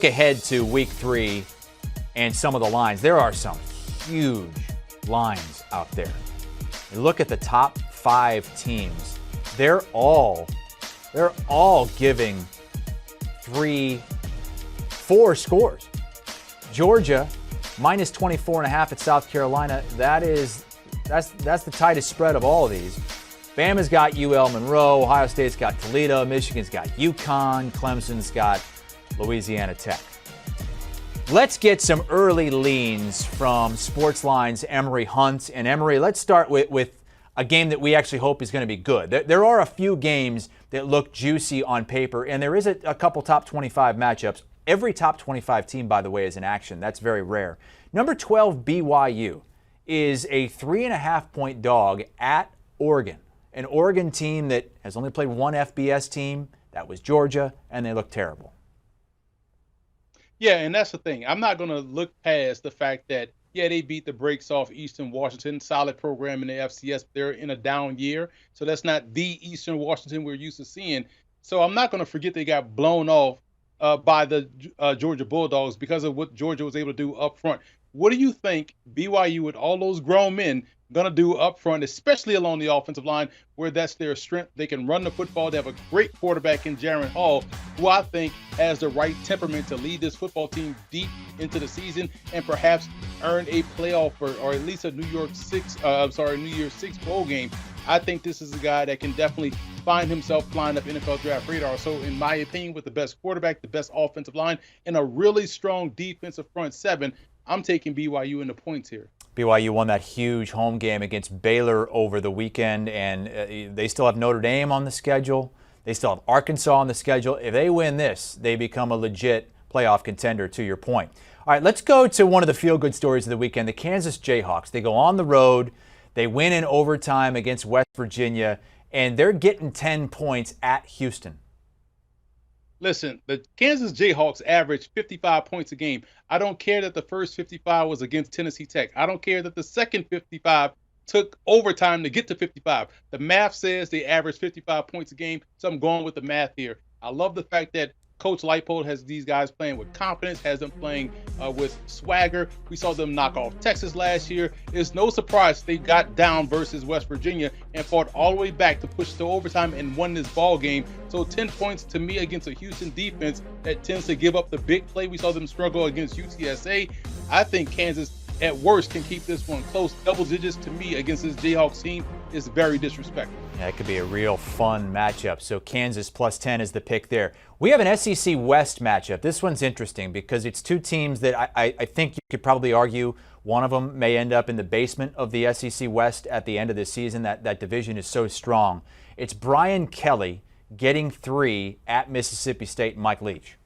Ahead to week 3 and some of the lines. There are some huge lines out there. You look at the top 5 teams. They're all giving 3, 4 scores. Georgia minus 24.5 at South Carolina. That's the tightest spread of all of these. Bama's got UL Monroe, Ohio State's got Toledo, Michigan's got UConn, Clemson's got Louisiana Tech. Let's get some early leans from Sportsline's Emory Hunt. And Emory, let's start with a game that we actually hope is going to be good. There are a few games that look juicy on paper, and there is a couple top 25 matchups. Every top 25 team, by the way, is in action. That's very rare. Number 12, BYU, is a 3.5-point dog at Oregon. An Oregon team that has only played one FBS team. That was Georgia, and they look terrible. Yeah, and that's the thing. I'm not going to look past the fact that, they beat the brakes off Eastern Washington, solid program in the FCS. They're in a down year, so that's not the Eastern Washington we're used to seeing. So I'm not going to forget they got blown off by the Georgia Bulldogs because of what Georgia was able to do up front. What do you think BYU, with all those grown men, going to do up front, especially along the offensive line, where that's their strength? They can run the football. They have a great quarterback in Jaron Hall, who I think has the right temperament to lead this football team deep into the season and perhaps earn a playoff or at least a New Year's Six bowl game. I think this is a guy that can definitely find himself flying up NFL draft radar. So in my opinion, with the best quarterback, the best offensive line, and a really strong defensive front seven, I'm taking BYU in the points here. BYU won that huge home game against Baylor over the weekend, and they still have Notre Dame on the schedule. They still have Arkansas on the schedule. If they win this, they become a legit playoff contender, to your point. All right, let's go to one of the feel-good stories of the weekend, the Kansas Jayhawks. They go on the road. They win in overtime against West Virginia, and they're getting 10 points at Houston. Listen, the Kansas Jayhawks average 55 points a game. I don't care that the first 55 was against Tennessee Tech. I don't care that the second 55 took overtime to get to 55. The math says they average 55 points a game, so I'm going with the math here. I love the fact that Coach Leipold has these guys playing with confidence, has them playing with swagger. We saw them knock off Texas last year. It's no surprise they got down versus West Virginia and fought all the way back to push to overtime and won this ball game. So 10 points to me against a Houston defense that tends to give up the big play. We saw them struggle against UTSA. I think Kansas, at worst, can keep this one close. Double digits to me against this Jayhawks team is very disrespectful. Yeah, it could be a real fun matchup. So Kansas plus 10 is the pick there. We have an SEC West matchup. This one's interesting because it's two teams that I think you could probably argue one of them may end up in the basement of the SEC West at the end of the season. That division is so strong. It's Brian Kelly getting 3 at Mississippi State and Mike Leach.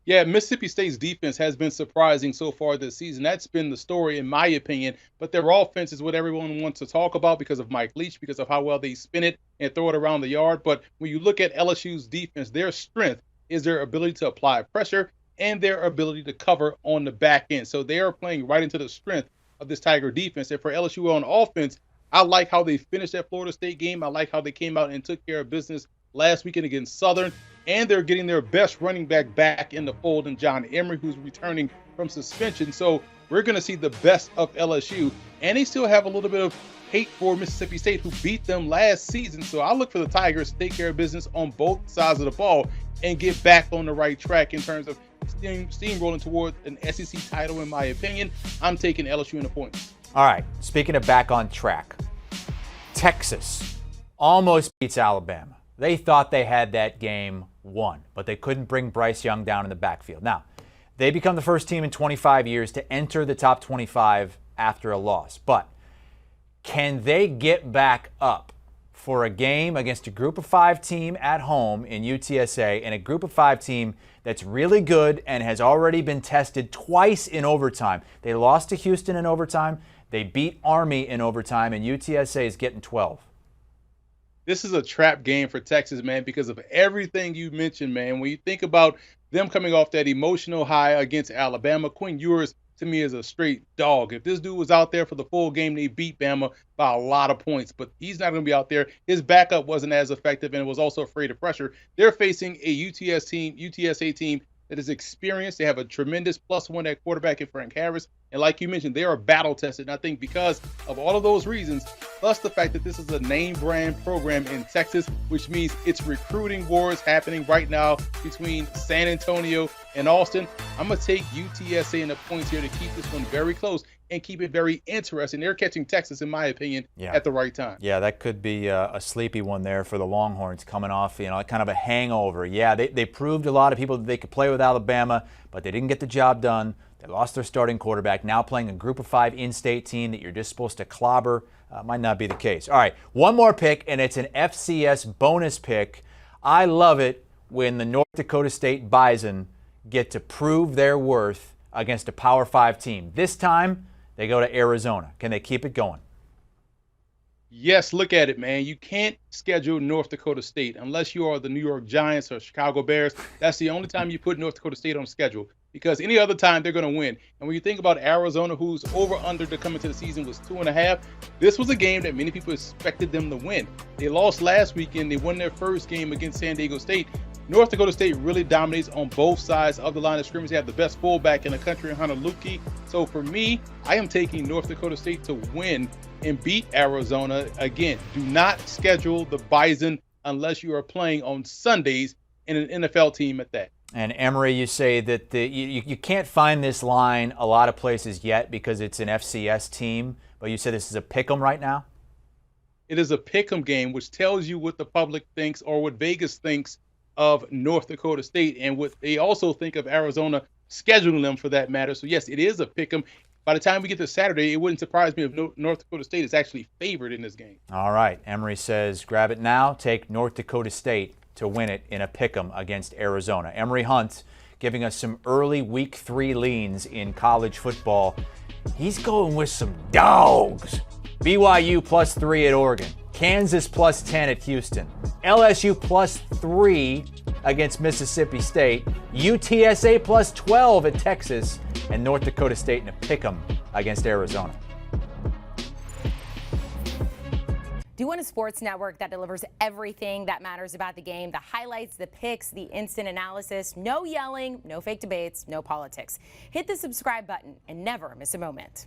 Yeah, Mississippi State's defense has been surprising so far this season. That's been the story, in my opinion. But their offense is what everyone wants to talk about because of Mike Leach, because of how well they spin it and throw it around the yard. But when you look at LSU's defense, their strength is their ability to apply pressure and their ability to cover on the back end. So they are playing right into the strength of this Tiger defense. And for LSU on offense, I like how they finished that Florida State game. I like how they came out and took care of business last weekend against Southern. And they're getting their best running back in the fold in John Emory, who's returning from suspension. So we're going to see the best of LSU. And they still have a little bit of hate for Mississippi State, who beat them last season. So I look for the Tigers to take care of business on both sides of the ball and get back on the right track in terms of steamrolling toward an SEC title, in my opinion. I'm taking LSU in the points. All right, speaking of back on track, Texas almost beats Alabama. They thought they had that game won, but they couldn't bring Bryce Young down in the backfield. Now, they become the first team in 25 years to enter the top 25 after a loss. But can they get back up for a game against a group of 5 team at home in UTSA and a group of 5 team that's really good and has already been tested twice in overtime? They lost to Houston in overtime. They beat Army in overtime, and UTSA is getting 12. This is a trap game for Texas, man, because of everything you mentioned, man. When you think about them coming off that emotional high against Alabama, Quinn Ewers, to me, is a straight dog. If this dude was out there for the full game, they beat Bama by a lot of points. But he's not going to be out there. His backup wasn't as effective and was also afraid of pressure. They're facing a UTSA team that is experienced. They have a tremendous +1 at quarterback in Frank Harris. And like you mentioned, they are battle tested. And I think because of all of those reasons, plus the fact that this is a name brand program in Texas, which means it's recruiting wars happening right now between San Antonio and Austin, I'm going to take UTSA in the points here to keep this one very close and keep it very interesting. They're catching Texas, in my opinion, at the right time. Yeah, that could be a sleepy one there for the Longhorns coming off, kind of a hangover. Yeah, they proved to a lot of people that they could play with Alabama, but they didn't get the job done. They lost their starting quarterback. Now playing a group of 5 in-state team that you're just supposed to clobber might not be the case. All right, one more pick, and it's an FCS bonus pick. I love it when the North Dakota State Bison get to prove their worth against a Power 5 team. This time, they go to Arizona. Can they keep it going? Yes, look at it, man. You can't schedule North Dakota State unless you are the New York Giants or Chicago Bears. That's the only time you put North Dakota State on schedule, because any other time they're going to win. And when you think about Arizona, whose over-under to come into the season was 2.5, this was a game that many people expected them to win. They lost last weekend. They won their first game against San Diego State. North Dakota State really dominates on both sides of the line of scrimmage. They have the best fullback in the country, Hunter Luepke. So for me, I am taking North Dakota State to win and beat Arizona. Again, do not schedule the Bison unless you are playing on Sundays in an NFL team at that. And Emory, you say that you can't find this line a lot of places yet because it's an FCS team, but you said this is a pick'em right now? It is a pick'em game, which tells you what the public thinks or what Vegas thinks of North Dakota State and what they also think of Arizona scheduling them for that matter. So yes, it is a pick'em. By the time we get to Saturday, it wouldn't surprise me if North Dakota State is actually favored in this game. All right. Emory says, grab it now. Take North Dakota State to win it in a pick'em against Arizona. Emory Hunt giving us some early Week 3 leans in college football. He's going with some dogs. BYU +3 at Oregon. Kansas +10 at Houston. LSU +3 against Mississippi State. UTSA +12 at Texas. And North Dakota State in a pick'em against Arizona. Do you want a sports network that delivers everything that matters about the game? The highlights, the picks, the instant analysis, no yelling, no fake debates, no politics. Hit the subscribe button and never miss a moment.